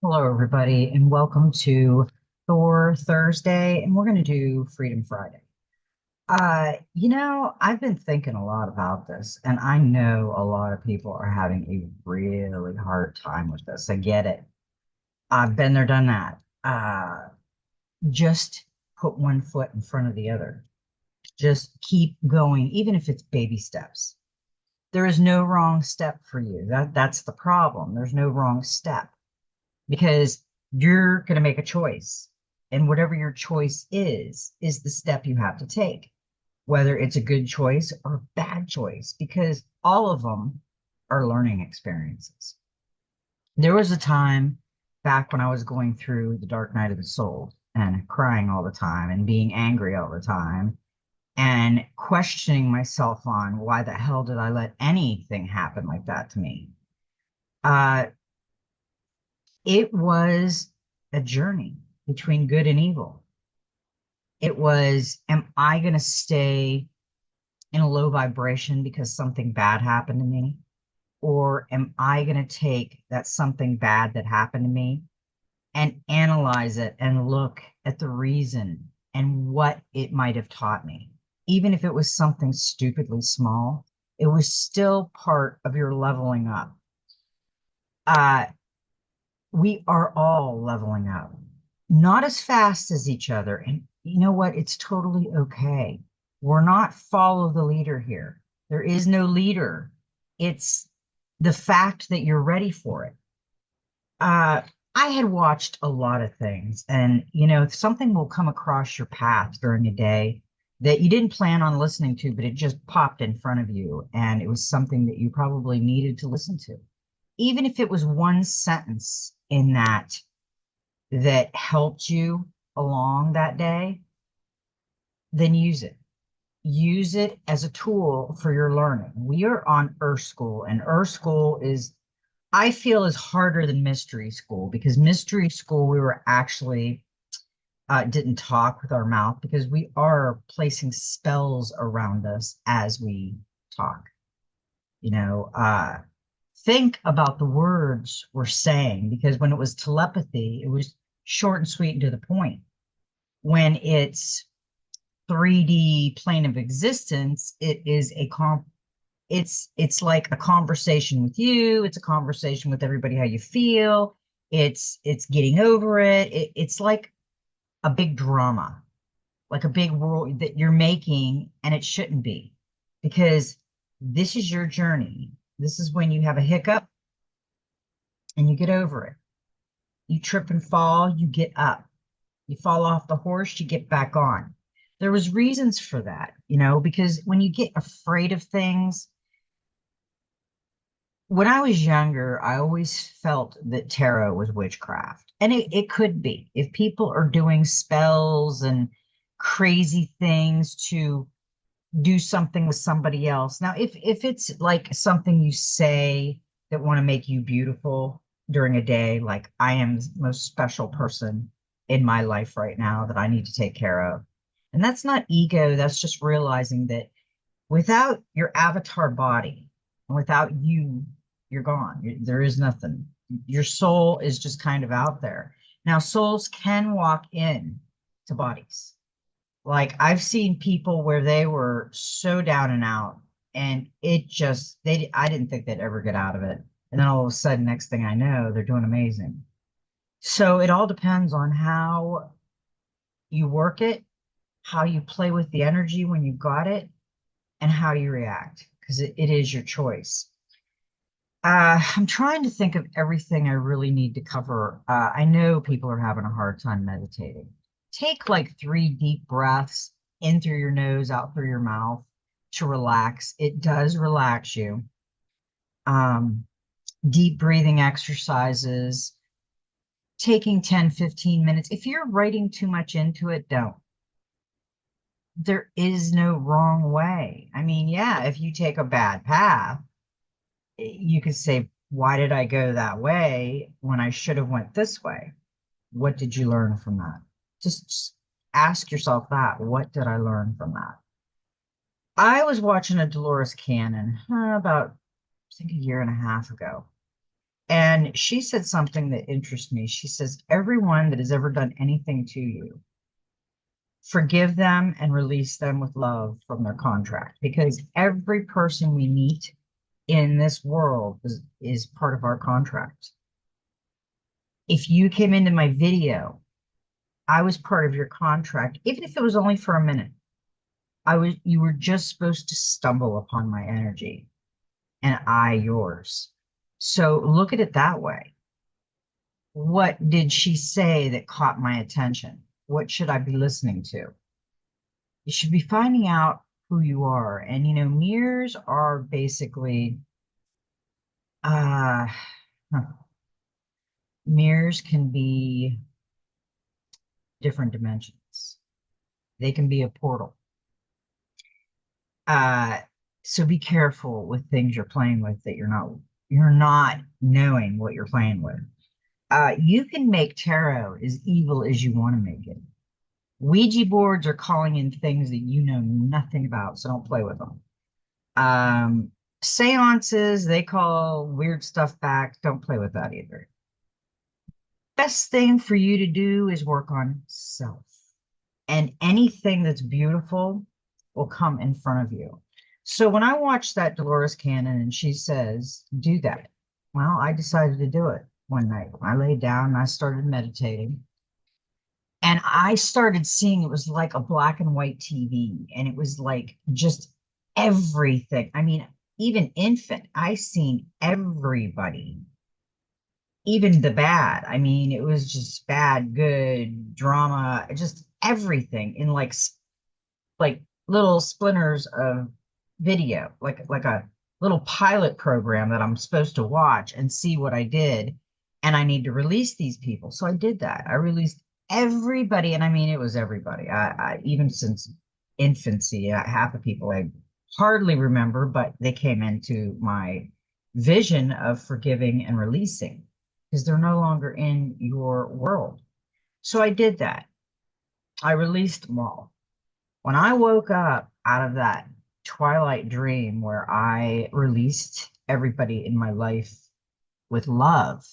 Hello, everybody, and welcome to Thor Thursday, and we're going to do Freedom Friday. I've been thinking a lot about this, and I know a lot of people are having a really hard time with this. I get it. I've been there, done that. Just put one foot in front of the other. Just keep going, even if it's baby steps. There is no wrong step for you. That's the problem. There's no wrong step because you're going to make a choice. And whatever your choice is the step you have to take, whether it's a good choice or a bad choice, because all of them are learning experiences. There was a time back when I was going through the dark night of the soul and crying all the time and being angry all the time and questioning myself on why the hell did I let anything happen like that to me. Uh, It was a journey between good and evil. It was, am I going to stay in a low vibration because something bad happened to me? Or am I going to take that something bad that happened to me and analyze it and look at the reason and what it might have taught me? Even if it was something stupidly small, it was still part of your leveling up. Uh, we are all leveling up, not as fast as each other. And you know what? It's totally okay. We're not follow the leader here. There is no leader. It's the fact that you're ready for it. Uh, I had watched a lot of things, and if something will come across your path during a day that you didn't plan on listening to, but it just popped in front of you, and it was something that you probably needed to listen to, even if it was one sentence in that helped you along that day, then use it. Use it as a tool for your learning. We are on Earth School, and Earth School is, I feel, is harder than Mystery School because Mystery School, we were actually didn't talk with our mouth because we are placing spells around us as we talk. You know, think about the words we're saying because when it was telepathy, it was short and sweet and to the point. When it's 3D plane of existence, it is it's like a conversation with you, it's a conversation with everybody how you feel, it's getting over it. It's like a big drama, like a big world that you're making, and it shouldn't be because this is your journey. This is when you have a hiccup and you get over it. You trip and fall, you get up. You fall off the horse, you get back on. There was reasons for that, because when you get afraid of things, when I was younger, I always felt that tarot was witchcraft. And it could be. If people are doing spells and crazy things to do something with somebody else. Now, if it's like something you say that want to make you beautiful during a day, like I am the most special person in my life right now that I need to take care of. And that's not ego, that's just realizing that without your avatar body, without you, you're gone. There is nothing. Your soul is just kind of out there. Now, souls can walk in to bodies. Like I've seen people where they were so down and out, and it just I didn't think they'd ever get out of it. And then all of a sudden, next thing I know, they're doing amazing. So it all depends on how you work it, how you play with the energy when you got it, and how you react, because it is your choice. I'm trying to think of everything I really need to cover. I know people are having a hard time meditating. Take like 3 deep breaths in through your nose, out through your mouth to relax. It does relax you. Um, Deep breathing exercises, taking 10, 15 minutes. If you're writing too much into it, don't. There is no wrong way. I mean, yeah, if you take a bad path, you could say, why did I go that way when I should have went this way? What did you learn from that? Just ask yourself that. What did I learn from that? I was watching a Dolores Cannon about, I think, a year and a half ago. And she said something that interests me. She says, everyone that has ever done anything to you, forgive them and release them with love from their contract, because every person we meet in this world is part of our contract. If you came into my video, I was part of your contract, even if it was only for a minute. You were just supposed to stumble upon my energy and I yours. So look at it that way. What did she say that caught my attention? What should I be listening to? You should be finding out who you are. And mirrors are basically uh mirrors can be different dimensions. They can be a portal. Uh so be careful with things you're playing with that you're not knowing what you're playing with. You can make tarot as evil as you want to make it. Ouija boards are calling in things that you know nothing about, so don't play with them. Um, Seances, they call weird stuff back. Don't play with that either. Best thing for you to do is work on self. And anything that's beautiful will come in front of you. So when I watched that Dolores Cannon and she says, do that, well, I decided to do it one night. I laid down and I started meditating. And I started seeing it was like a black and white TV, and it was like just everything. I mean, even infant, I seen everybody, even the bad. I mean, it was just bad, good, drama, just everything in like little splinters of video, like a little pilot program that I'm supposed to watch and see what I did. And I need to release these people. So I did that. I released everybody. And I mean, it was everybody. I even since infancy, half the people I hardly remember, but they came into my vision of forgiving and releasing because they're no longer in your world. So I did that. I released them all. When I woke up out of that twilight dream where I released everybody in my life with love,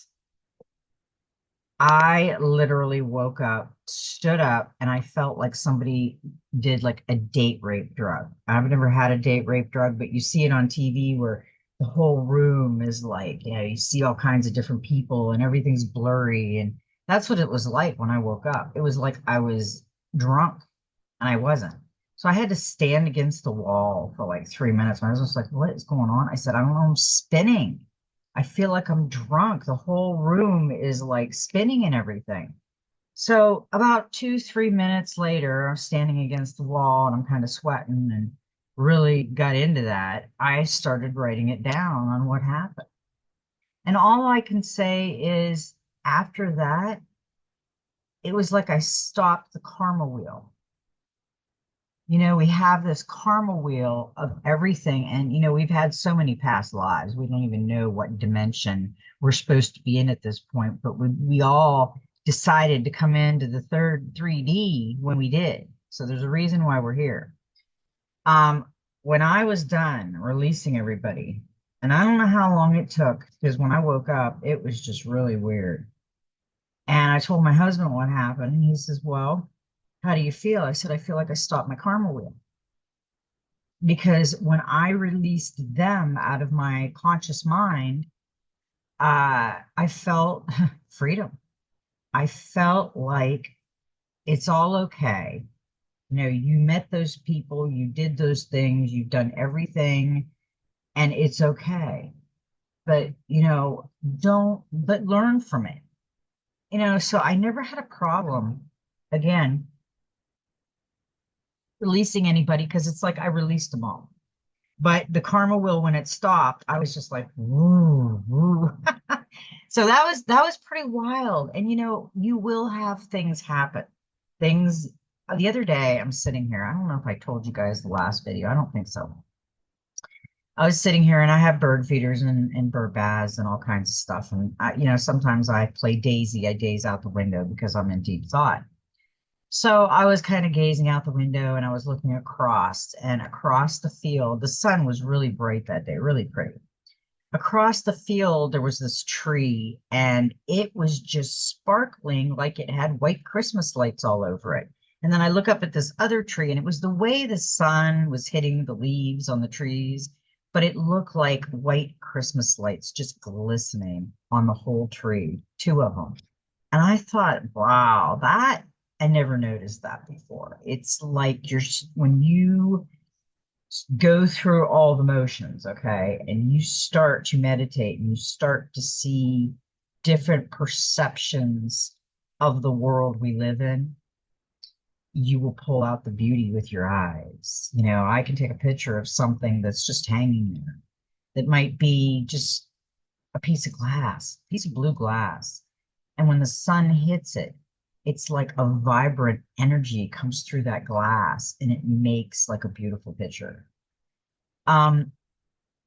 I literally woke up, stood up, and I felt like somebody did like a date rape drug. I've never had a date rape drug, but you see it on TV where the whole room is like, you see all kinds of different people and everything's blurry. And that's what it was like when I woke up. It was like I was drunk and I wasn't. So I had to stand against the wall for like 3 minutes. And I was just like, what is going on? I said, I don't know, I'm spinning. I feel like I'm drunk. The whole room is like spinning and everything. So about 2, 3 minutes later, I'm standing against the wall and I'm kind of sweating and really got into that. I started writing it down on what happened. And all I can say is after that, it was like I stopped the karma wheel. We have this karma wheel of everything. And, we've had so many past lives. We don't even know what dimension we're supposed to be in at this point. But we all decided to come into the third 3D when we did. So there's a reason why we're here. When I was done releasing everybody, and I don't know how long it took, because when I woke up, it was just really weird. And I told my husband what happened. And he says, well, how do you feel? I said, I feel like I stopped my karma wheel. Because when I released them out of my conscious mind, I felt freedom. I felt like it's all okay. You met those people, you did those things, you've done everything, and it's okay. But, but learn from it. So I never had a problem, again, releasing anybody because it's like I released them all. But the karma wheel, when it stopped, I was just like, woo, woo. So that was pretty wild. And you will have things happen. Things the other day, I'm sitting here. I don't know if I told you guys the last video. I don't think so. I was sitting here and I have bird feeders and bird baths and all kinds of stuff. And sometimes I play Daisy. I daze out the window because I'm in deep thought. So I was kind of gazing out the window and I was looking across the field. The sun was really bright that day, really pretty. across the field there was this tree, and it was just sparkling like it had white Christmas lights all over it. And then I look up at this other tree, and it was the way the sun was hitting the leaves on the trees, but it looked like white Christmas lights just glistening on the whole tree, two of them. And I thought, wow, that I never noticed that before. It's like when you go through all the motions, okay, and you start to meditate and you start to see different perceptions of the world we live in, you will pull out the beauty with your eyes. I can take a picture of something that's just hanging there that might be just a piece of glass, piece of blue glass. And when the sun hits it, it's like a vibrant energy comes through that glass and it makes like a beautiful picture. Um,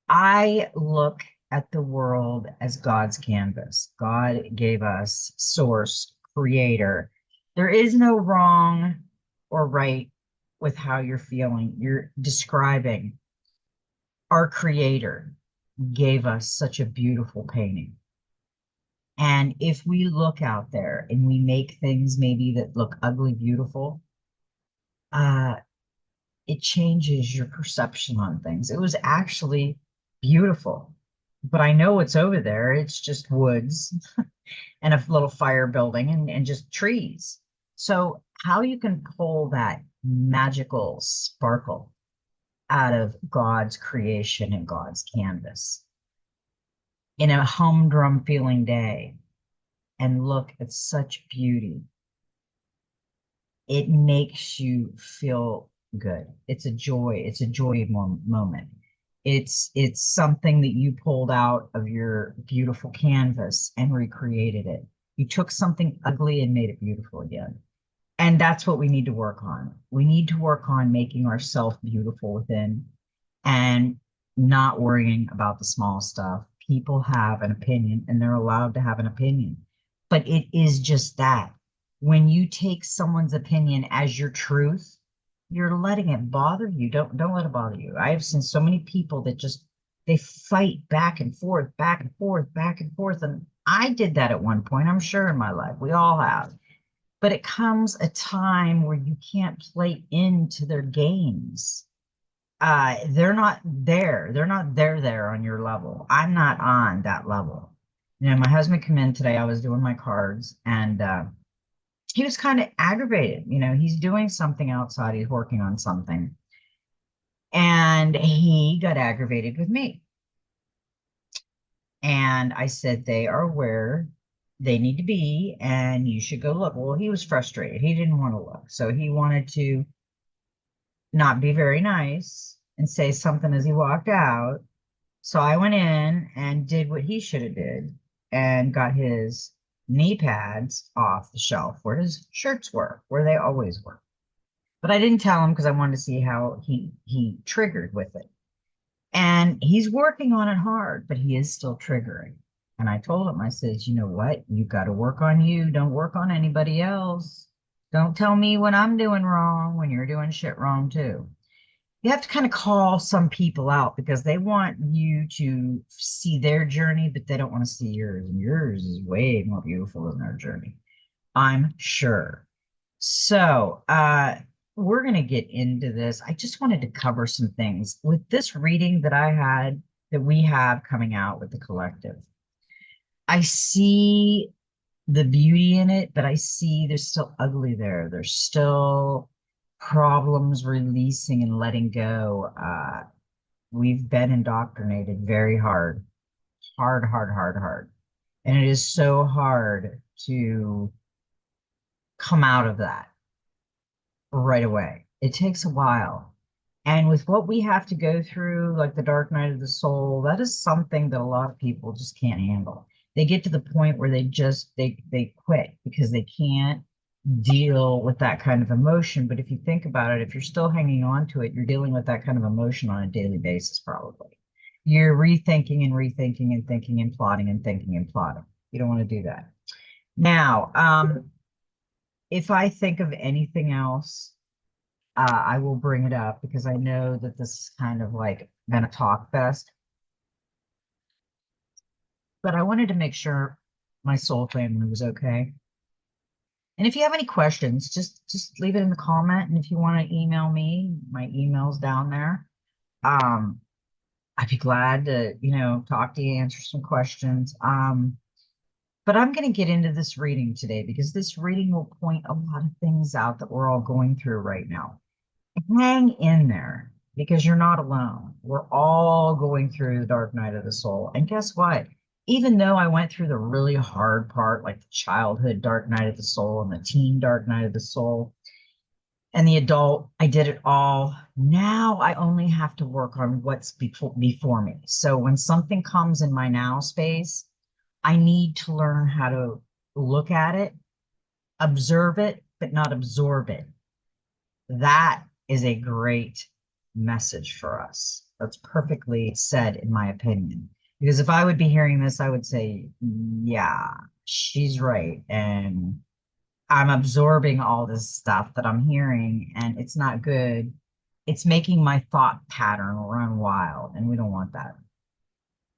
I look at the world as God's canvas. God gave us source, creator. There is no wrong or right with how you're feeling. You're describing our creator gave us such a beautiful painting. And if we look out there and we make things maybe that look ugly, beautiful, uh, it changes your perception on things. It was actually beautiful, but I know what's over there. It's just woods and a little fire building and just trees. So, how you can pull that magical sparkle out of God's creation and God's canvas in a humdrum feeling day and look at such beauty, it makes you feel good. It's a joy. It's a joy moment. It's something that you pulled out of your beautiful canvas and recreated it. You took something ugly and made it beautiful again. And that's what we need to work on. We need to work on making ourselves beautiful within and not worrying about the small stuff. People have an opinion and they're allowed to have an opinion, but it is just that. When you take someone's opinion as your truth, you're letting it bother you. Don't let it bother you. I have seen so many people that just they fight back and forth, back and forth, back and forth. And I did that at one point, I'm sure, in my life. We all have. But it comes a time where you can't play into their games. They're not there. They're not there on your level. I'm not on that level. My husband came in today. I was doing my cards, and he was kind of aggravated. He's doing something outside. He's working on something, and he got aggravated with me. And I said, they are where they need to be, and you should go look. Well, he was frustrated. He didn't want to look. So he wanted to not be very nice and say something as he walked out. So I went in and did what he should have did and got his knee pads off the shelf where his shirts were, where they always were. But I didn't tell him because I wanted to see how he triggered with it. And he's working on it hard, but he is still triggering. And I told him, I said, you know what? You got to work on you. Don't work on anybody else. Don't tell me what I'm doing wrong when you're doing shit wrong too. You have to kind of call some people out because they want you to see their journey, but they don't want to see yours. And yours is way more beautiful than their journey, I'm sure. So, we're going to get into this. I just wanted to cover some things with this reading that we have coming out with the collective. I see the beauty in it, but I see there's still ugly there. There's still problems releasing and letting go. We've been indoctrinated very hard, hard, hard, hard, hard. And it is so hard to come out of that right away. It takes a while. And with what we have to go through, like the dark night of the soul, that is something that a lot of people just can't handle. They get to the point where they quit because they can't deal with that kind of emotion. But if you think about it, if you're still hanging on to it, you're dealing with that kind of emotion on a daily basis, probably. You're rethinking and rethinking and thinking and plotting and thinking and plotting. You don't want to do that. Now, if I think of anything else, I will bring it up because I know that this is kind of like been a talk fest. but I wanted to make sure my soul family was okay. And if you have any questions, just leave it in the comment. And if you want to email me, my email's down there. Um, I'd be glad to, talk to you, answer some questions. But I'm going to get into this reading today because this reading will point a lot of things out that we're all going through right now. Hang in there because you're not alone. We're all going through the dark night of the soul. And guess what? Even though I went through the really hard part, like the childhood dark night of the soul and the teen dark night of the soul and the adult, I did it all. Now I only have to work on what's before me. So when something comes in my now space, I need to learn how to look at it, observe it, but not absorb it. That is a great message for us. That's perfectly said, in my opinion. Because if I would be hearing this, I would say, yeah, she's right. And I'm absorbing all this stuff that I'm hearing, and it's not good. It's making my thought pattern run wild, and we don't want that.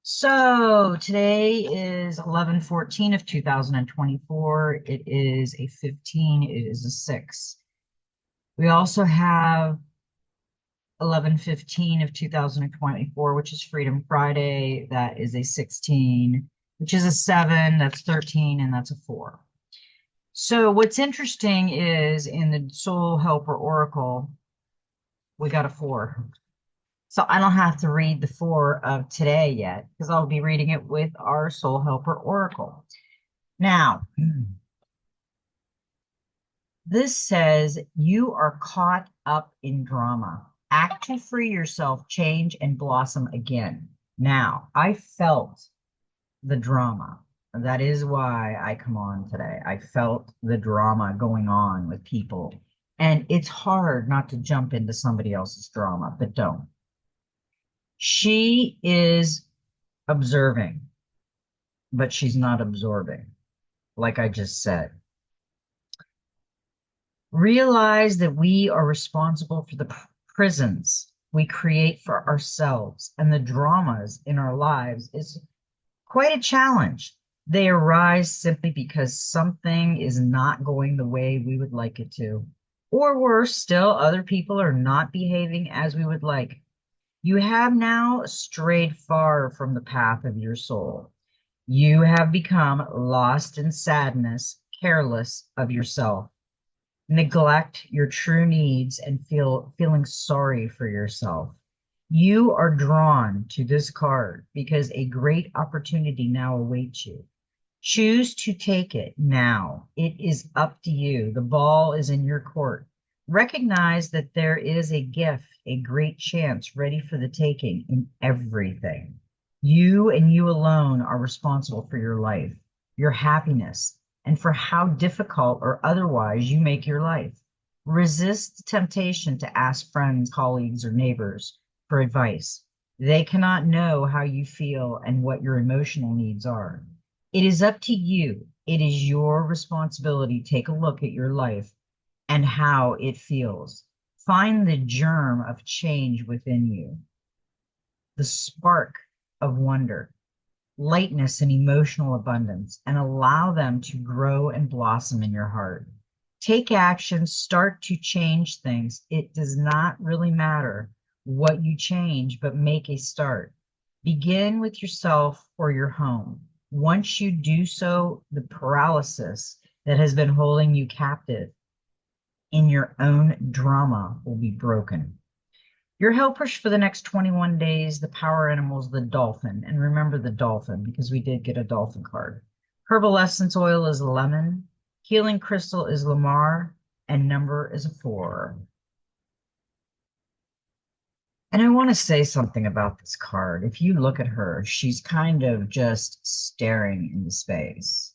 So today is 11/14 of 2024. It is a 15. It is a 6. We also have 11/15 of 2024, which is Freedom Friday. That is a 16, which is a 7. That's 13, and that's a 4. So what's interesting is in the Soul Helper Oracle, we got a 4. So I don't have to read the 4 of today yet because I'll be reading it with our Soul Helper Oracle. Now, this says you are caught up in drama. Act to free yourself, change, and blossom again. Now, I felt the drama. That is why I come on today. I felt the drama going on with people. And it's hard not to jump into somebody else's drama, but don't. She is observing, but she's not absorbing, like I just said. Realize that we are responsible for the prisons we create for ourselves, and the dramas in our lives is quite a challenge. They arise simply because something is not going the way we would like it to. Or worse still, other people are not behaving as we would like. You have now strayed far from the path of your soul. You have become lost in sadness, careless of yourself. Neglect your true needs and feeling sorry for yourself. You are drawn to this card because a great opportunity now awaits you. Choose to take it now. It is up to you. The ball is in your court. Recognize that there is a gift, a great chance ready for the taking in everything. You and you alone are responsible for your life, your happiness, and for how difficult or otherwise you make your life. Resist the temptation to ask friends, colleagues, or neighbors for advice. They cannot know how you feel and what your emotional needs are. It is up to you. It is your responsibility to take a look at your life and how it feels. Find the germ of change within you, the spark of wonder, lightness, and emotional abundance, and allow them to grow and blossom in your heart. Take action, start to change things. It does not really matter what you change, but make a start. Begin with yourself or your home. Once you do so, the paralysis that has been holding you captive in your own drama will be broken. Your helpers for the next 21 days, the power animals, the dolphin. And remember the dolphin because we did get a dolphin card. Herbal essence oil is lemon. Healing crystal is Lamar. And number is a 4. And I want to say something about this card. If you look at her, she's kind of just staring into space.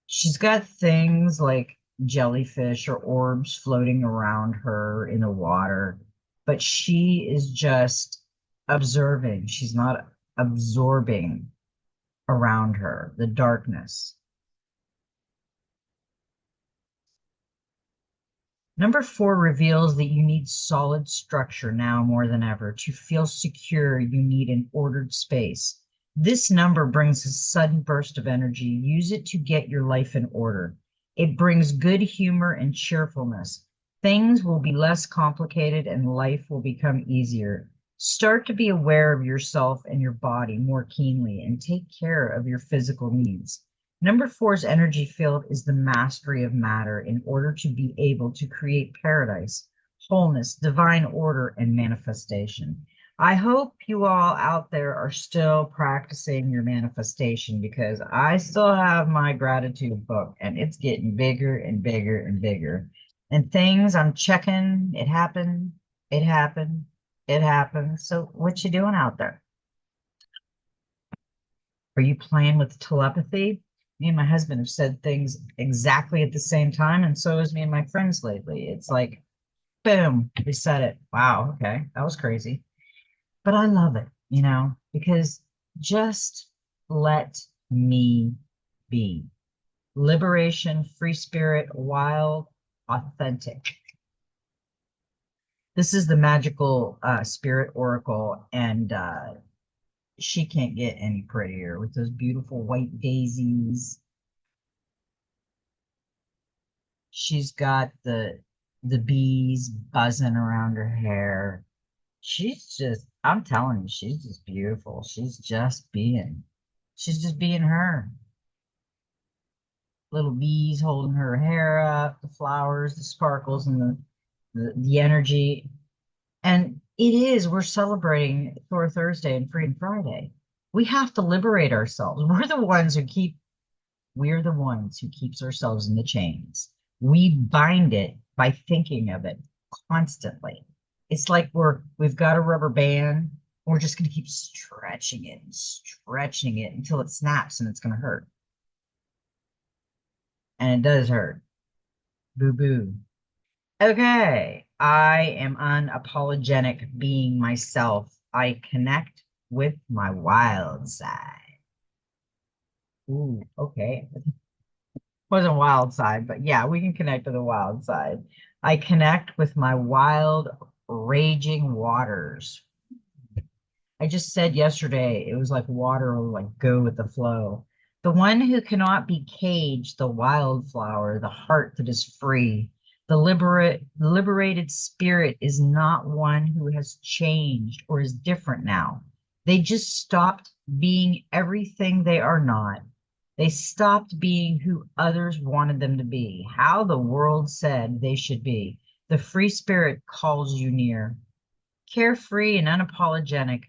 She's got things like jellyfish or orbs floating around her in the water, but she is just observing. She's not absorbing around her the darkness. Number 4 reveals that you need solid structure now more than ever. To feel secure, you need an ordered space. This number brings a sudden burst of energy. Use it to get your life in order. It brings good humor and cheerfulness. Things will be less complicated and life will become easier. Start to be aware of yourself and your body more keenly and take care of your physical needs. Number four's energy field is the mastery of matter in order to be able to create paradise, wholeness, divine order, and manifestation. I hope you all out there are still practicing your manifestation because I still have my gratitude book and it's getting bigger and bigger and bigger. And things I'm checking, it happened, it happened, it happened. So what you doing out there? Are you playing with telepathy? Me and my husband have said things exactly at the same time, and so has me and my friends lately. It's like, boom, we said it. Wow, okay, that was crazy. But I love it, because just let me be. Liberation, free spirit, wild, authentic. This is the magical spirit oracle, and she can't get any prettier with those beautiful white daisies. She's got the bees buzzing around her hair. I'm telling you, she's just beautiful. She's just being her. Little bees holding her hair up, the flowers, the sparkles, and the energy. And we're celebrating Thor Thursday and Freedom Friday. We have to liberate ourselves. We're the ones who keeps ourselves in the chains. We bind it by thinking of it constantly. It's like we've got a rubber band. We're just going to keep stretching it and stretching it until it snaps and it's going to hurt. And it does hurt. Boo boo. Okay. I am unapologetic being myself. I connect with my wild side. Ooh, okay. Wasn't wild side, but yeah, we can connect to the wild side. I connect with my wild, raging waters. I just said yesterday it was like water will like go with the flow. The one who cannot be caged, the wildflower, the heart that is free. The liberated spirit is not one who has changed or is different now. They just stopped being everything they are not. They stopped being who others wanted them to be, how the world said they should be. The free spirit calls you near. Carefree and unapologetic,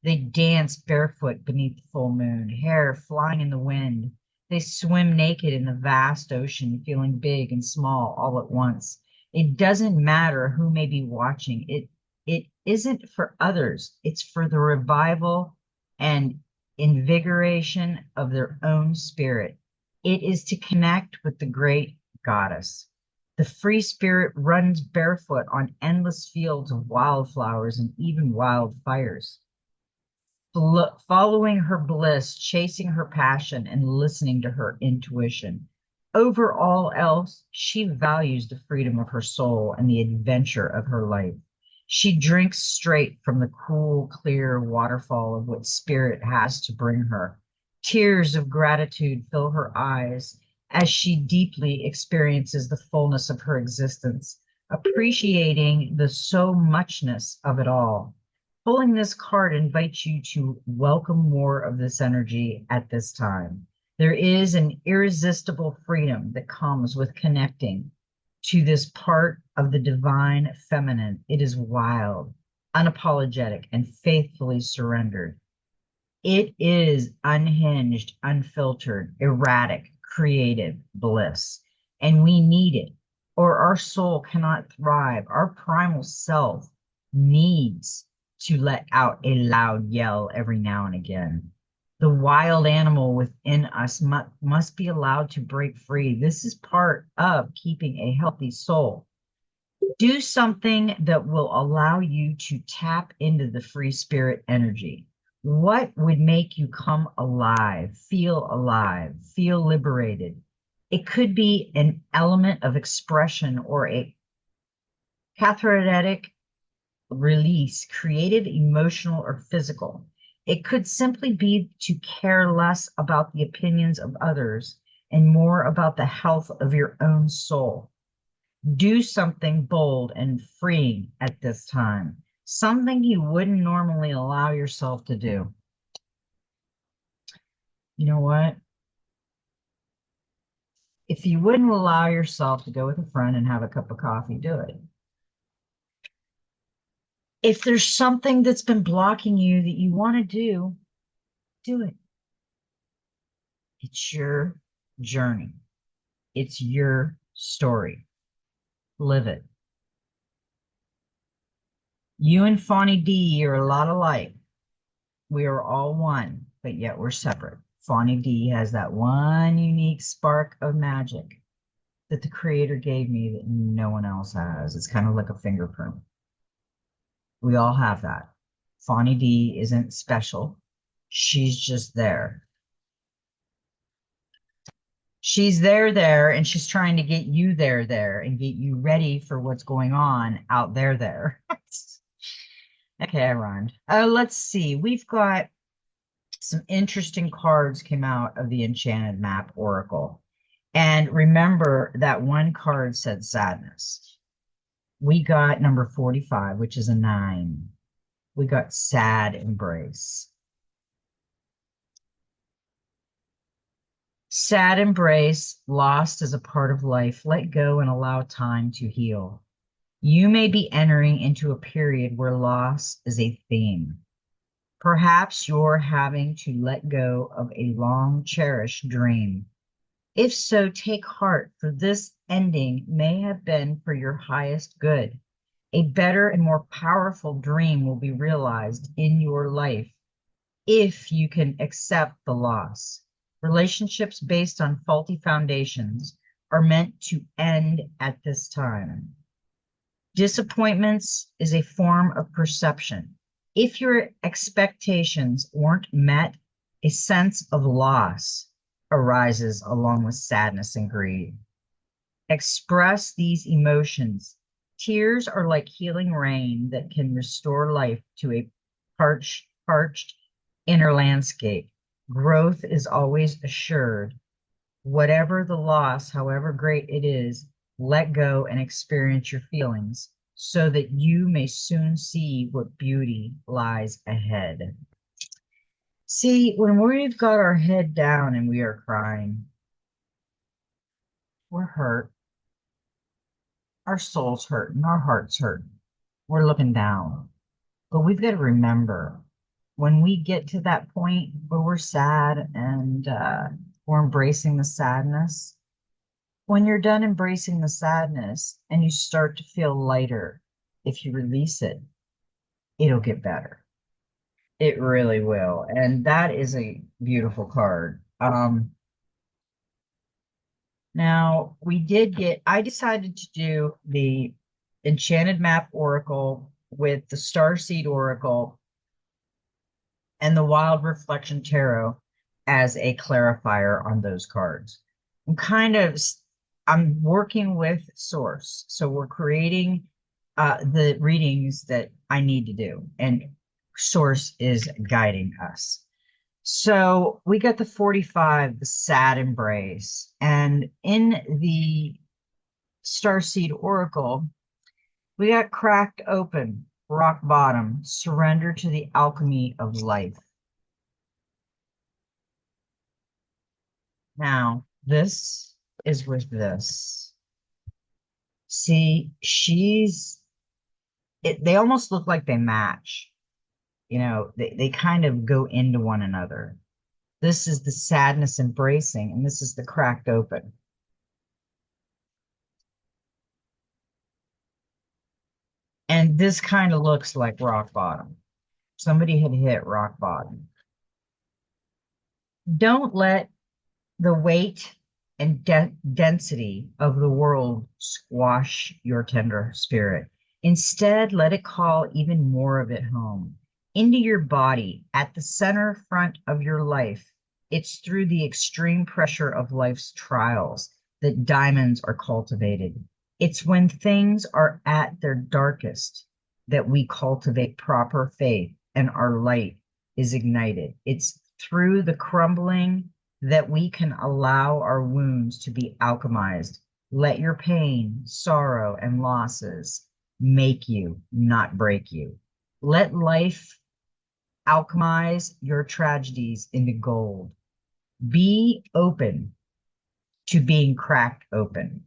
they dance barefoot beneath the full moon, hair flying in the wind. They swim naked in the vast ocean, feeling big and small all at once. It doesn't matter who may be watching. It isn't for others. It's for the revival and invigoration of their own spirit. It is to connect with the great goddess. The free spirit runs barefoot on endless fields of wildflowers and even wildfires, following her bliss, chasing her passion, and listening to her intuition. Over all else, she values the freedom of her soul and the adventure of her life. She drinks straight from the cool, clear waterfall of what spirit has to bring her. Tears of gratitude fill her eyes as she deeply experiences the fullness of her existence, appreciating the so muchness of it all. Pulling this card invites you to welcome more of this energy at this time. There is an irresistible freedom that comes with connecting to this part of the divine feminine. It is wild, unapologetic, and faithfully surrendered. It is unhinged, unfiltered, erratic, creative bliss. And we need it, or our soul cannot thrive. Our primal self needs to let out a loud yell every now and again. The wild animal within us must be allowed to break free. This is part of keeping a healthy soul. Do something that will allow you to tap into the free spirit energy. What would make you come alive, feel liberated? It could be an element of expression or a cathartic release, creative, emotional, or physical. It could simply be to care less about the opinions of others and more about the health of your own soul. Do something bold and freeing at this time, something you wouldn't normally allow yourself to do. You know what? If you wouldn't allow yourself to go with a friend and have a cup of coffee, do it. If there's something that's been blocking you that you want to do it. It's your journey. It's your story. Live it. You and Fawny D are a lot alike. We are all one, but yet we're separate. Fawny D has that one unique spark of magic that the creator gave me that no one else has. It's kind of like a fingerprint. We all have that. Fawny D isn't special. She's just there. She's there, and she's trying to get you there, and get you ready for what's going on out there. Okay, I rhymed. Let's see. We've got some interesting cards came out of the Enchanted Map Oracle. And remember that one card said sadness. We got number 45, which is a 9. We got sad embrace. Sad embrace, lost as a part of life. Let go and allow time to heal. You may be entering into a period where loss is a theme. Perhaps you're having to let go of a long cherished dream. If so, take heart, for this ending may have been for your highest good. A better and more powerful dream will be realized in your life if you can accept the loss. Relationships based on faulty foundations are meant to end at this time. Disappointments is a form of perception. If your expectations weren't met, a sense of loss arises along with sadness and greed. Express these emotions. Tears are like healing rain that can restore life to a parched inner landscape. Growth is always assured. Whatever the loss, however great it is, let go and experience your feelings so that you may soon see what beauty lies ahead. See, when we've got our head down and we are crying, we're hurt. Our soul's hurting, our heart's hurting. We're looking down. But we've got to remember when we get to that point where we're sad and we're embracing the sadness, when you're done embracing the sadness and you start to feel lighter, if you release it, it'll get better. It really will. And that is a beautiful card. Now, I decided to do the Enchanted Map Oracle with the Starseed Oracle and the Wild Reflection Tarot as a clarifier on those cards. I'm working with Source. So we're creating the readings that I need to do, and Source is guiding us. So we got the 45, the sad embrace. And in the Starseed Oracle, we got cracked open, rock bottom, surrender to the alchemy of life. Now, this is with this. See, they almost look like they match. They kind of go into one another. This is the sadness embracing, and this is the cracked open. And this kind of looks like rock bottom. Somebody had hit rock bottom. Don't let the weight and density of the world squash your tender spirit. Instead, let it call even more of it home into your body at the center front of your life. It's through the extreme pressure of life's trials that diamonds are cultivated. It's when things are at their darkest that we cultivate proper faith, and our light is ignited. It's through the crumbling that we can allow our wounds to be alchemized. Let your pain, sorrow, and losses make you, not break you. Let life alchemize your tragedies into gold. Be open to being cracked open,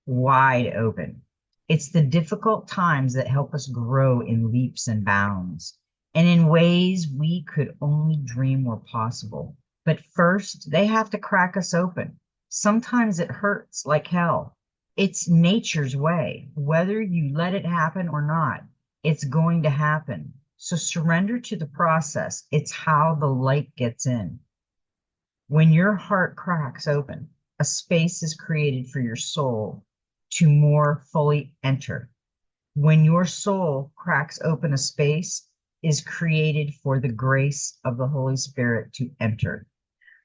wide open. It's the difficult times that help us grow in leaps and bounds and in ways we could only dream were possible. But first, they have to crack us open. Sometimes it hurts like hell. It's nature's way. Whether you let it happen or not, it's going to happen. So surrender to the process. It's how the light gets in. When your heart cracks open, a space is created for your soul to more fully enter. When your soul cracks open, a space is created for the grace of the Holy Spirit to enter.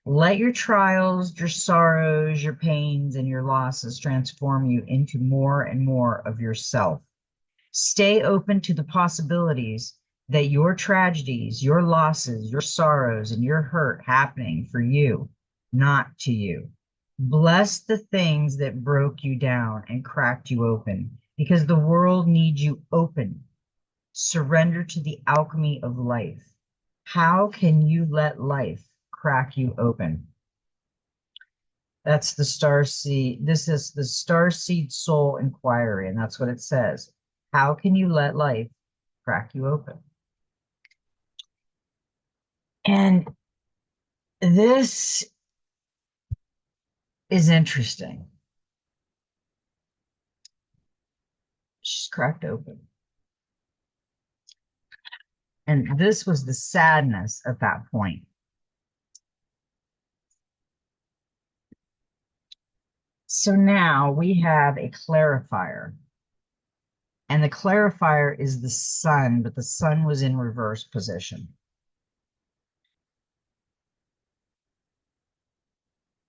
Let your trials, your sorrows, your pains, and your losses transform you into more and more of yourself. Stay open to the possibilities that your tragedies, your losses, your sorrows, and your hurt happening for you, not to you. Bless the things that broke you down and cracked you open, because the world needs you open. Surrender to the alchemy of life. How can you let life crack you open? That's the star seed. This is the star seed soul inquiry, and that's what it says. How can you let life crack you open? And this is interesting. She's cracked open. And this was the sadness at that point. So now we have a clarifier. And the clarifier is the sun, but the sun was in reverse position.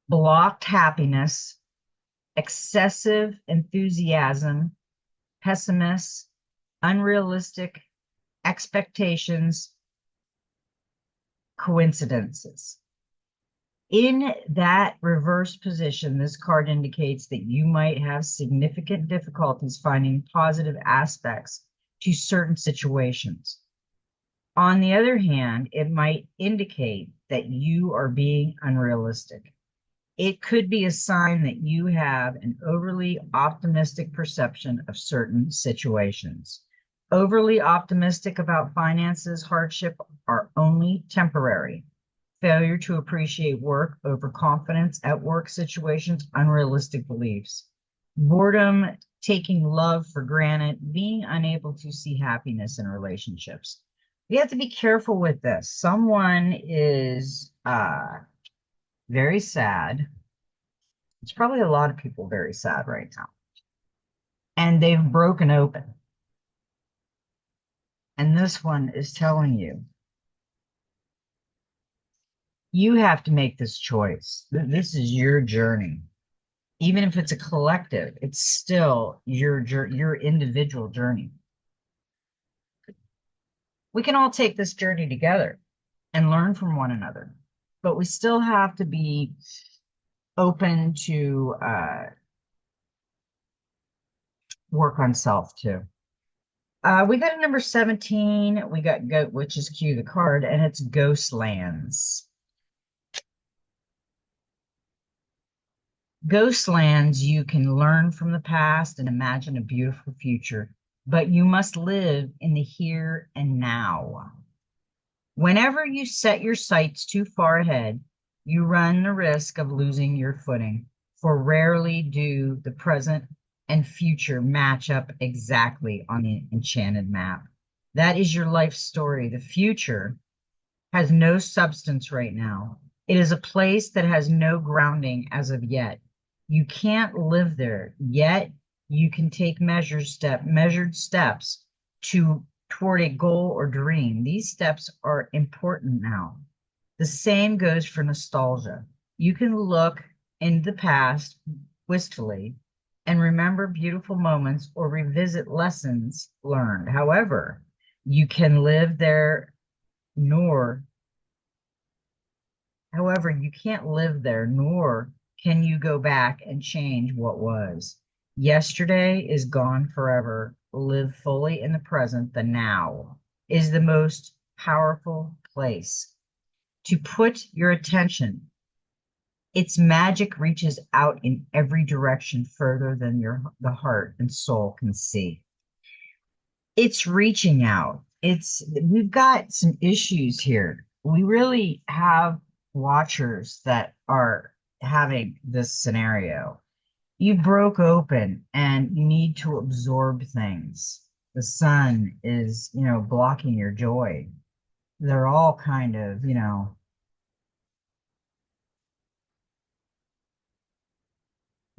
Blocked happiness, excessive enthusiasm, pessimists, unrealistic expectations, coincidences. In that reverse position, this card indicates that you might have significant difficulties finding positive aspects to certain situations. On the other hand, it might indicate that you are being unrealistic. It could be a sign that you have an overly optimistic perception of certain situations. Overly optimistic about finances, hardship are only temporary. Failure to appreciate work, overconfidence at work situations, unrealistic beliefs. Boredom, taking love for granted, being unable to see happiness in relationships. We have to be careful with this. Someone is very sad. It's probably a lot of people very sad right now. And they've broken open. And this one is telling you, you have to make this choice. This is your journey. Even if it's a collective, it's still your individual journey. We can all take this journey together and learn from one another, but we still have to be open to work on self too. We got a number 17. We got goat, which is Q, the card, and it's ghost lands. Ghost lands, you can learn from the past and imagine a beautiful future, but you must live in the here and now. Whenever you set your sights too far ahead, you run the risk of losing your footing, for rarely do the present and future match up exactly on the enchanted map. That is your life story. The future has no substance right now. It is a place that has no grounding as of yet. You can't live there, yet you can take measured steps toward a goal or dream. These steps are important now. The same goes for nostalgia. You can look in the past wistfully and remember beautiful moments or revisit lessons learned. However, you can live there nor However, you can't live there, nor can you go back and change what was. Yesterday is gone forever. Live fully in the present. The now is the most powerful place to put your attention. Its magic reaches out in every direction further than the heart and soul can see. It's reaching out. We've got some issues here. We really have watchers that are having this scenario. You broke open and you need to absorb things. The sun is, blocking your joy. They're all kind of,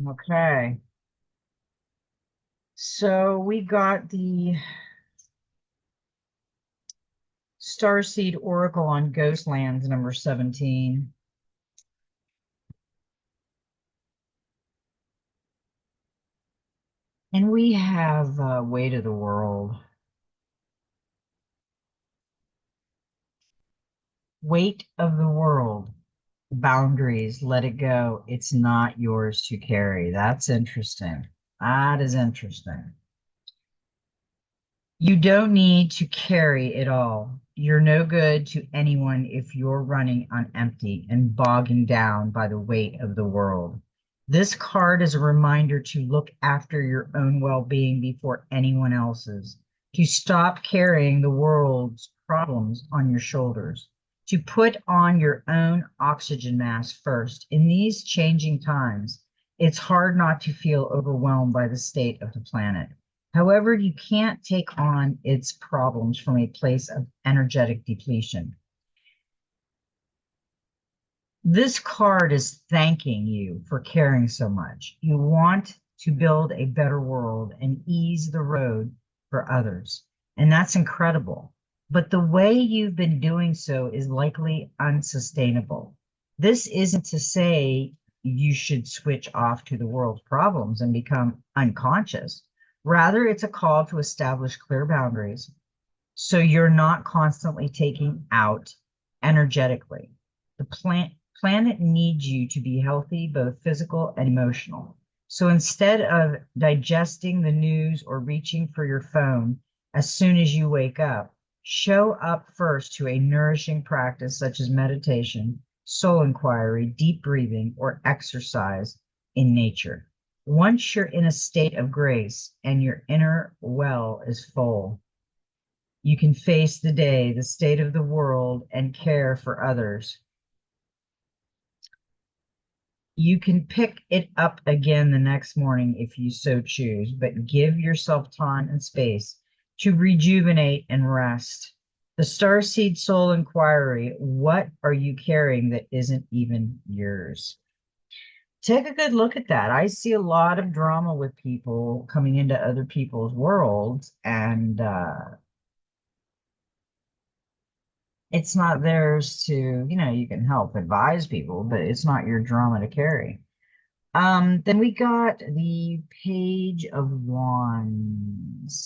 okay. So we got the Starseed Oracle on Ghostlands number 17. And we have Weight of the World. Weight of the world. Boundaries, let it go. It's not yours to carry. That's interesting. That is interesting. You don't need to carry it all. You're no good to anyone if you're running on empty and bogging down by the weight of the world. This card is a reminder to look after your own well-being before anyone else's, to stop carrying the world's problems on your shoulders, to put on your own oxygen mask first. In these changing times, it's hard not to feel overwhelmed by the state of the planet. However, you can't take on its problems from a place of energetic depletion. This card is thanking you for caring so much. You want to build a better world and ease the road for others. And that's incredible. But the way you've been doing so is likely unsustainable. This isn't to say you should switch off to the world's problems and become unconscious. Rather, it's a call to establish clear boundaries so you're not constantly taking out energetically. The planet needs you to be healthy, both physical and emotional. So instead of digesting the news or reaching for your phone as soon as you wake up, show up first to a nourishing practice such as meditation, soul inquiry, deep breathing, or exercise in nature. Once you're in a state of grace and your inner well is full, you can face the day, the state of the world, and care for others. You can pick it up again the next morning if you so choose, but give yourself time and space to rejuvenate and rest. The Starseed Soul Inquiry, what are you carrying that isn't even yours? Take a good look at that. I see a lot of drama with people coming into other people's worlds, and it's not theirs to, you can help advise people, but it's not your drama to carry. Then we got the Page of Wands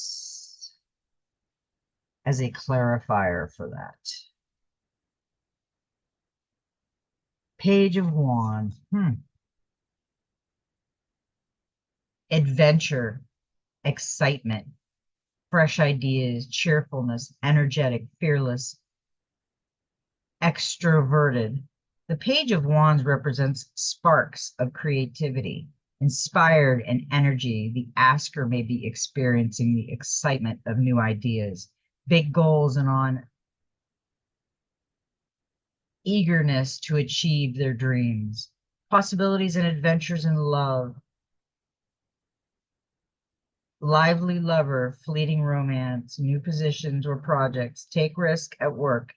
as a clarifier for that. Page of Wands. Adventure, excitement, fresh ideas, cheerfulness, energetic, fearless, extroverted. The Page of Wands represents sparks of creativity, inspired and energy. The asker may be experiencing the excitement of new ideas, big goals, and on eagerness to achieve their dreams, possibilities and adventures in love, lively lover, fleeting romance, new positions or projects, take risk at work,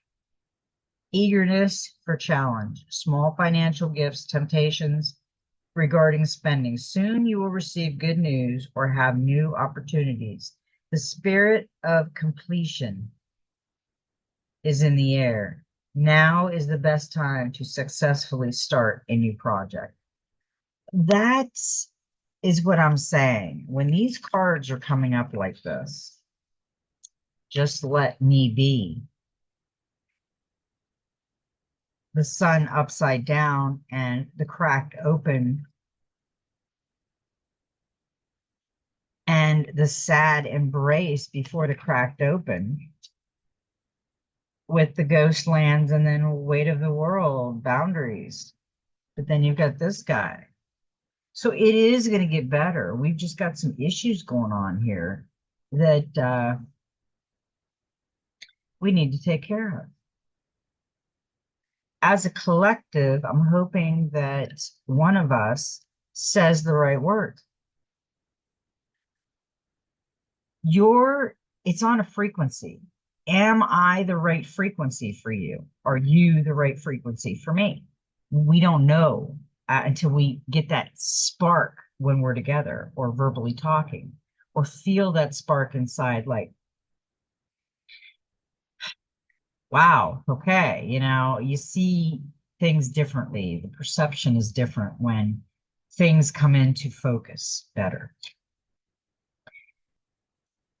eagerness for challenge, small financial gifts, temptations regarding spending. Soon you will receive good news or have new opportunities. The spirit of completion is in the air. Now is the best time to successfully start a new project. That is what I'm saying. When these cards are coming up like this, just let me be. the sun upside down and the cracked open and the sad embrace before the cracked open with the ghost lands and then weight of the world boundaries. But then you've got this guy. So it is going to get better. We've just got some issues going on here that we need to take care of. As a collective, I'm hoping that one of us says the right word. It's on a frequency. Am I the right frequency for you? Are you the right frequency for me? We don't know until we get that spark when we're together or verbally talking or feel that spark inside, like, wow, okay, you see things differently. The perception is different when things come into focus better.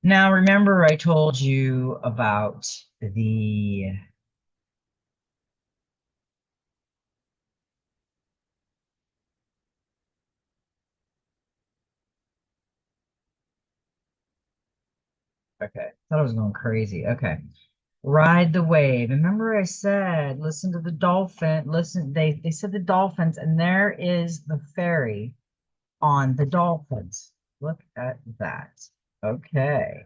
Now, remember I told you about the okay, thought I was going crazy. Okay. Ride the wave. Remember I said, listen to the dolphin. Listen, they said the dolphins, and there is the fairy on the dolphins. Look at that. Okay.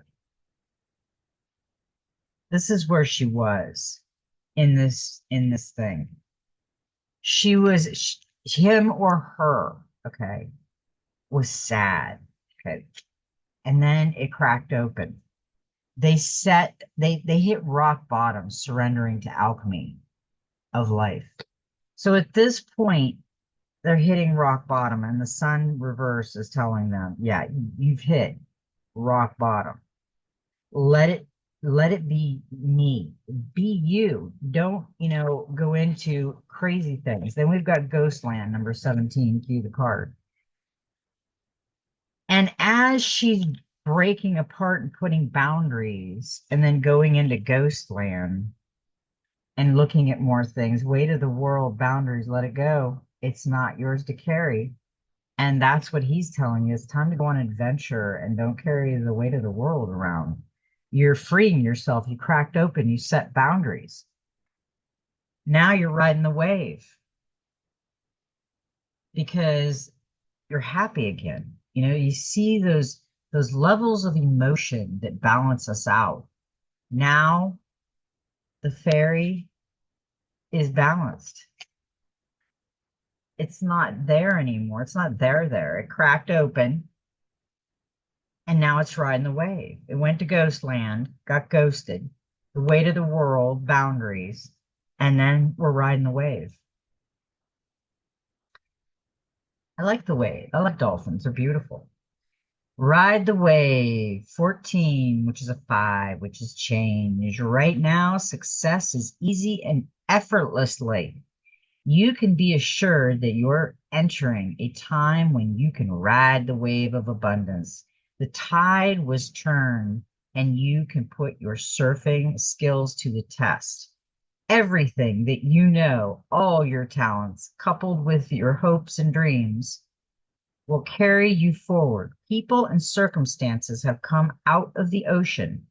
This is where she was in this thing. She was him or her, okay, was sad. Okay. And then it cracked open. They hit rock bottom, surrendering to alchemy of life. So at this point, they're hitting rock bottom, and the sun reverse is telling them, yeah, you've hit rock bottom. Let it let it be me. Be you. Don't, go into crazy things. Then we've got Ghostland, number 17, cue the card. And as she's breaking apart and putting boundaries and then going into Ghostland and looking at more things, weight of the world, boundaries, let it go. It's not yours to carry. And that's what he's telling you. It's time to go on an adventure and don't carry the weight of the world around. You're freeing yourself. You cracked open. You set boundaries. Now you're riding the wave because you're happy again. You see those levels of emotion that balance us out. Now the fairy is balanced. It's not there anymore. It's not there. It cracked open. And now it's riding the wave. It went to Ghostland, got ghosted, the weight of the world, boundaries, and then we're riding the wave. I like the wave. I like dolphins. They're beautiful. Ride the wave. 14, which is a 5, which is change. Right now, success is easy and effortlessly. You can be assured that you're entering a time when you can ride the wave of abundance. The tide was turned, and you can put your surfing skills to the test. Everything that you know, all your talents, coupled with your hopes and dreams, will carry you forward. People and circumstances have come out of the ocean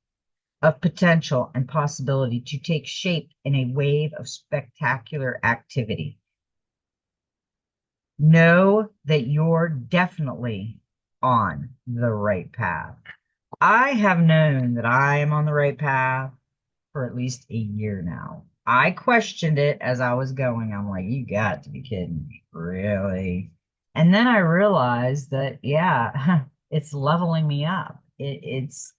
of potential and possibility to take shape in a wave of spectacular activity. Know that you're definitely on the right path. I have known that I am on the right path for at least a year now. I questioned it as I was going. I'm like, you got to be kidding me, really? And then I realized that, yeah, it's leveling me up. It's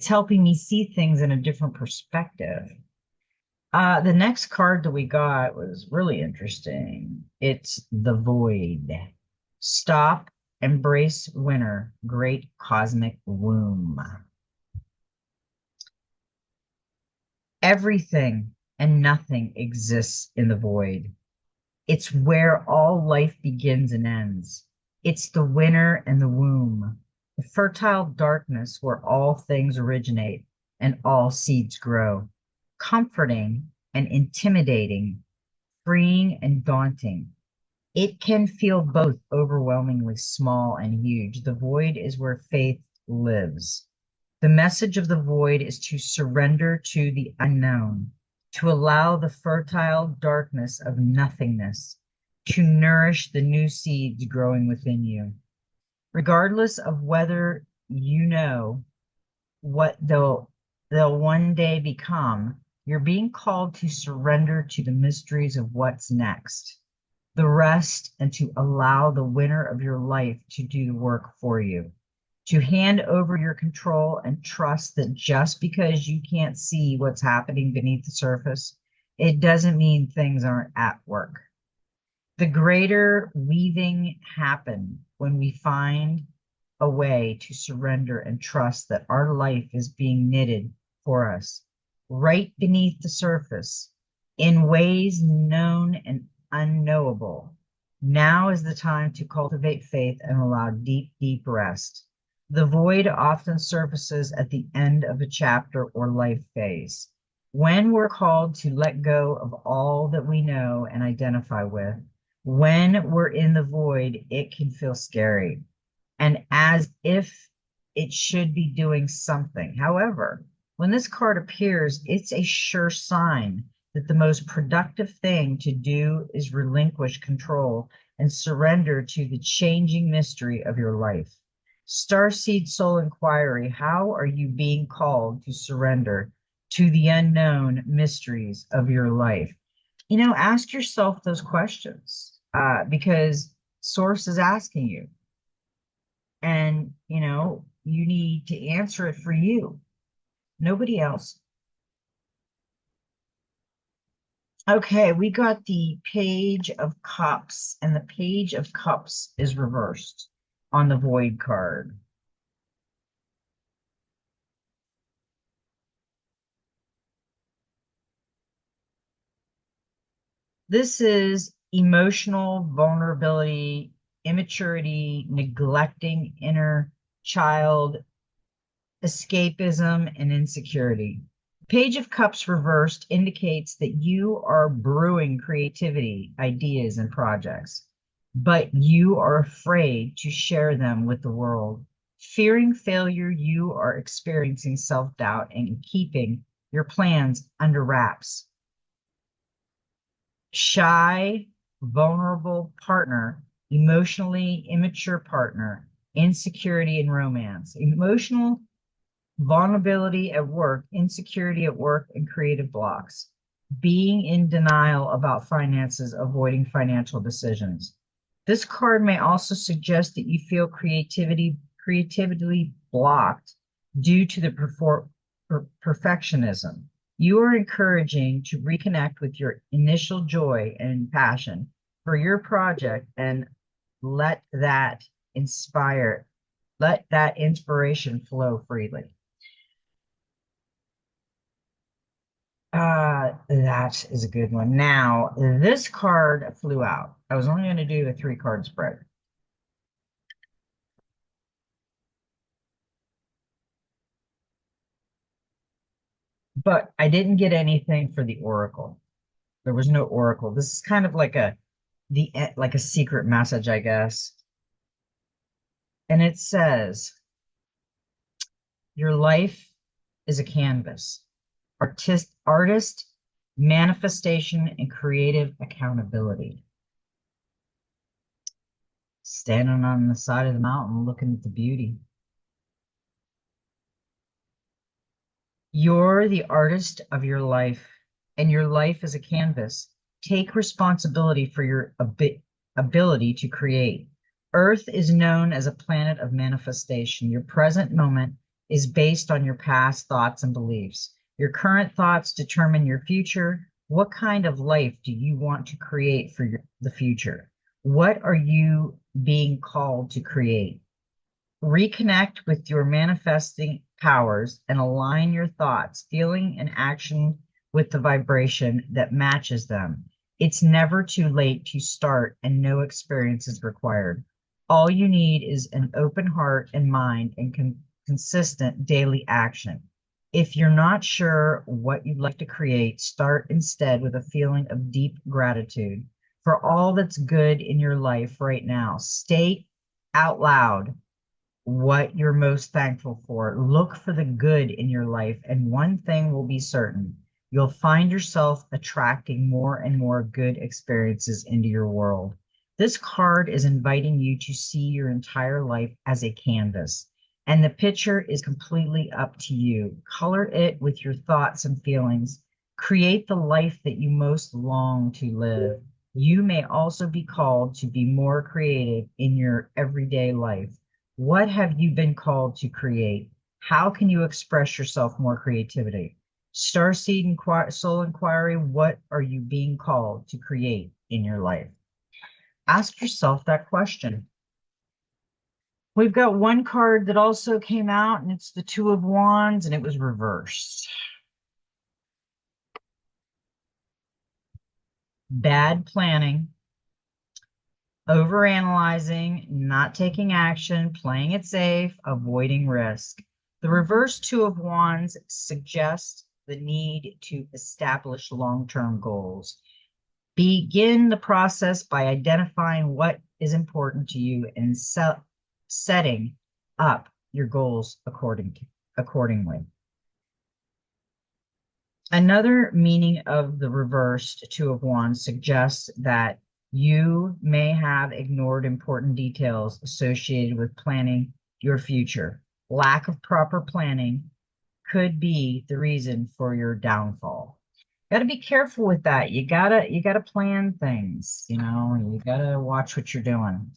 helping me see things in a different perspective. The next card that we got was really interesting. It's the Void. Stop, embrace winter, great cosmic womb. Everything and nothing exists in the void. It's where all life begins and ends. It's the winter and the womb, the fertile darkness where all things originate and all seeds grow. Comforting and intimidating freeing and daunting. It can feel both overwhelmingly small and huge. The void is where faith lives. The message of the void is to surrender to the unknown, to allow the fertile darkness of nothingness to nourish the new seeds growing within you. Regardless of whether you know what they'll one day become, you're being called to surrender to the mysteries of what's next, the rest, and to allow the winner of your life to do the work for you, to hand over your control and trust that just because you can't see what's happening beneath the surface, it doesn't mean things aren't at work. The greater weaving happen when we find a way to surrender and trust that our life is being knitted for us right beneath the surface in ways known and unknowable. Now is the time to cultivate faith and allow deep, deep rest. The void often surfaces at the end of a chapter or life phase. When we're called to let go of all that we know and identify with, when we're in the void, it can feel scary and as if it should be doing something. However, when this card appears, it's a sure sign that the most productive thing to do is relinquish control and surrender to the changing mystery of your life. Starseed Soul Inquiry, how are you being called to surrender to the unknown mysteries of your life? Ask yourself those questions because Source is asking you. And, you need to answer it for you, nobody else. Okay, we got the Page of Cups, and the Page of Cups is reversed on the Void card. This is emotional vulnerability, immaturity, neglecting inner child, escapism, and insecurity. Page of Cups reversed indicates that you are brewing creativity, ideas, and projects, but you are afraid to share them with the world. Fearing failure, you are experiencing self-doubt and keeping your plans under wraps. Shy, vulnerable partner, emotionally immature partner, insecurity in romance, emotional vulnerability at work, insecurity at work, and creative blocks, being in denial about finances, avoiding financial decisions. This card may also suggest that you feel creatively blocked due to the perfectionism. You are encouraging to reconnect with your initial joy and passion for your project and let that inspiration flow freely. That is a good one. Now, this card flew out. I was only going to do a 3-card spread. But I didn't get anything for the oracle. There was no oracle. This is kind of like like a secret message, I guess. And it says, your life is a canvas. Artist, manifestation, and creative accountability. Standing on the side of the mountain looking at the beauty. You're the artist of your life, and your life is a canvas. Take responsibility for your ability to create. Earth is known as a planet of manifestation. Your present moment is based on your past thoughts and beliefs. Your current thoughts determine your future. What kind of life do you want to create for the future? What are you being called to create? Reconnect with your manifesting powers and align your thoughts, feeling, and action with the vibration that matches them. It's never too late to start, and no experience is required. All you need is an open heart and mind and consistent daily action. If you're not sure what you'd like to create, start instead with a feeling of deep gratitude for all that's good in your life right now. State out loud what you're most thankful for. Look for the good in your life, and one thing will be certain: you'll find yourself attracting more and more good experiences into your world. This card is inviting you to see your entire life as a canvas, and the picture is completely up to you. Color it with your thoughts and feelings. Create the life that you most long to live. You may also be called to be more creative in your everyday life. What have you been called to create? How can you express yourself more creativity? Starseed Soul Inquiry, what are you being called to create in your life? Ask yourself that question. We've got one card that also came out, and it's the Two of Wands, and it was reversed. Bad planning, overanalyzing, not taking action, playing it safe, avoiding risk. The reverse Two of Wands suggests the need to establish long-term goals. Begin the process by identifying what is important to you and setting up your goals accordingly. Another meaning of the reversed Two of Wands suggests that you may have ignored important details associated with planning your future. Lack of proper planning could be the reason for your downfall. Got to be careful with that. You gotta plan things, you gotta watch what you're doing.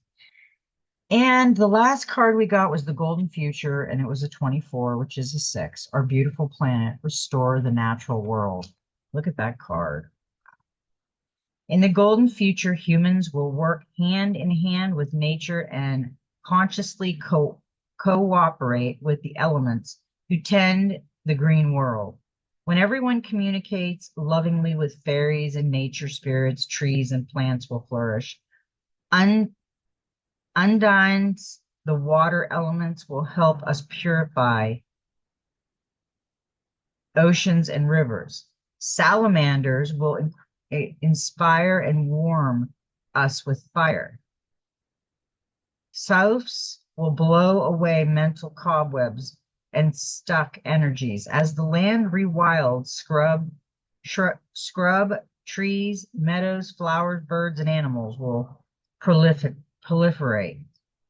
And the last card we got was the Golden Future, and it was a 24, which is a 6. Our beautiful planet, restore the natural world. Look at that card. In the Golden Future, humans will work hand in hand with nature and consciously cooperate with the elements who tend the green world. When everyone communicates lovingly with fairies and nature spirits, trees and plants will flourish. Undines, the water elements, will help us purify oceans and rivers. Salamanders will inspire and warm us with fire. Souths will blow away mental cobwebs and stuck energies. As the land rewilds, scrub, trees, meadows, flowers, birds, and animals will proliferate.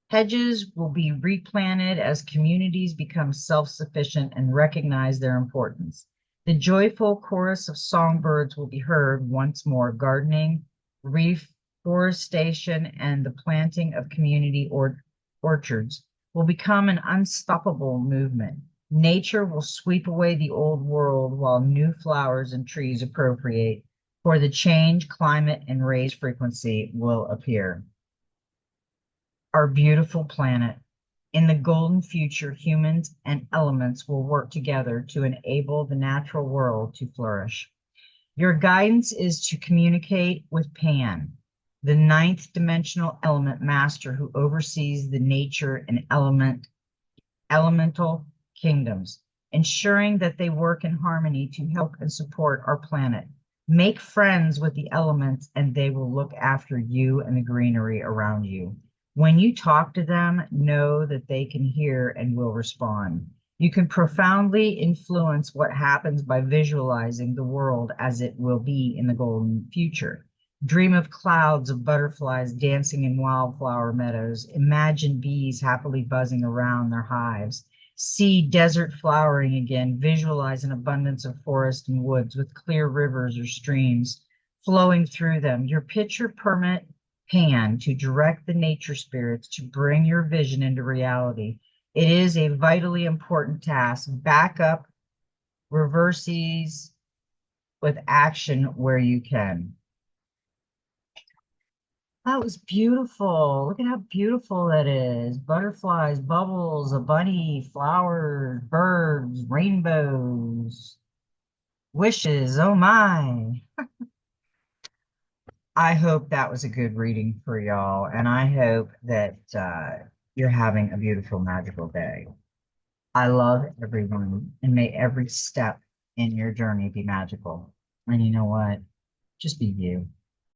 Hedges will be replanted as communities become self-sufficient and recognize their importance. The joyful chorus of songbirds will be heard once more. Gardening, reforestation, and the planting of community orchards will become an unstoppable movement. Nature will sweep away the old world while new flowers and trees appropriate, for the change, climate, and raised frequency will appear. Our beautiful planet. In the golden future, humans and elements will work together to enable the natural world to flourish. Your guidance is to communicate with Pan, the ninth dimensional element master who oversees the nature and elemental kingdoms, ensuring that they work in harmony to help and support our planet. Make friends with the elements, and they will look after you and the greenery around you. When you talk to them, know that they can hear and will respond. You can profoundly influence what happens by visualizing the world as it will be in the golden future. Dream of clouds of butterflies dancing in wildflower meadows. Imagine bees happily buzzing around their hives. See desert flowering again. Visualize an abundance of forest and woods with clear rivers or streams flowing through them. Your picture permit Pan to direct the nature spirits to bring your vision into reality. It is a vitally important task. Back up, reverses with action where you can. That was beautiful. Look at how beautiful that is. Butterflies, bubbles, a bunny, flowers, birds, rainbows, wishes. Oh my. I hope that was a good reading for y'all, and I hope that you're having a beautiful, magical day. I love everyone, and may every step in your journey be magical. And you know what? Just be you.